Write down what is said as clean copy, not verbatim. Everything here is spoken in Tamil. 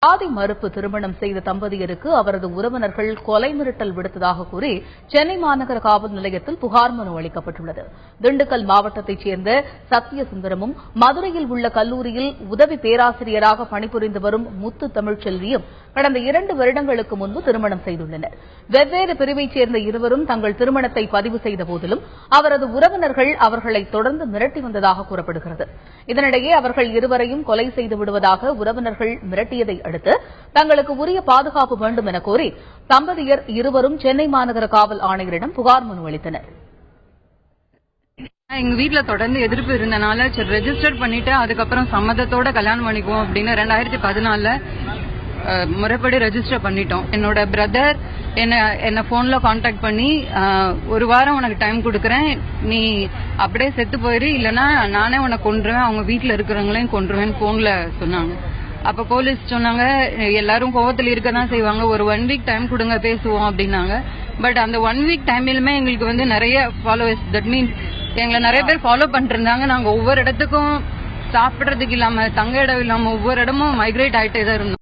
சாதி மறுப்பு திருமணம் செய்த தம்பதியருக்கு அவரது உறவினர்கள் கொலை மிரட்டல் விடுத்ததாக கூறி சென்னை மாநகர காவல் நிலையத்தில் புகார் மனு அளிக்கப்பட்டுள்ளது. திண்டுக்கல் மாவட்டத்தைச் சேர்ந்த சத்தியசுந்தரமும் மதுரையில் உள்ள கல்லூரியில் உதவி பேராசிரியராக பணிபுரிந்து வரும் முத்து தமிழ்ச்செல்வியும் கடந்த 2 வருடங்களுக்கு முன்பு திருமணம் செய்துள்ளனர். வெவ்வேறு பிரிவைச் சேர்ந்த இருவரும் தங்கள் திருமணத்தை பதிவு செய்த போதிலும் அவரது உறவினர்கள் அவர்களை தொடர்ந்து மிரட்டி வந்ததாக கூறப்படுகிறது. இதனிடையே அவர்கள் இருவரையும் கொலை செய்து விடுவதாக உறவினர்கள் மிரட்டியதை அடுத்து தங்களுக்கு உரிய பாதுகாப்பு வேண்டும் என கோரி தம்பதியர் இருவரும் சென்னை மாநகர காவல் ஆணையரிடம் புகார் மனு அளித்தனர். எங்க வீட்டுல தொடர்ந்து எதிர்ப்பு இருந்தனால சரி ரெஜிஸ்டர் பண்ணிட்டு அதுக்கப்புறம் சம்மதத்தோட கல்யாணம் பண்ணிக்குவோம் அப்படின்னு 2014 முறைப்படி ரெஜிஸ்டர் பண்ணிட்டோம். என்னோட பிரதர் என்ன போன்ல கான்டாக்ட் பண்ணி 1 வாரம் உனக்கு டைம் கொடுக்கறேன், நீ அப்படியே செத்து போயிரு, இல்லைன்னா நானே உன்னை கொன்றுவேன், அவங்க வீட்டுல இருக்கிறவங்களையும் கொன்றுவேன் போன்ல சொன்னாங்க. அப்ப போலீஸ் சொன்னாங்க எல்லாரும் கோவத்தில் இருக்கதான் செய்வாங்க, ஒரு 1 வீக் டைம் கொடுங்க பேசுவோம் அப்படின்னாங்க. பட் அந்த 1 வீக் டைமிலுமே எங்களுக்கு நிறைய ஃபாலோவர்ஸ், தட் மீன்ஸ் எங்களை நிறைய பேர் ஃபாலோ பண்ணிட்டு இருந்தாங்க. நாங்க ஒவ்வொரு இடத்துக்கும் சாப்பிடறதுக்கு இல்லாம தங்க இடம் இல்லாம ஒவ்வொரு இடமும் மைக்ரேட் ஆயிட்டே தான் இருந்தோம்.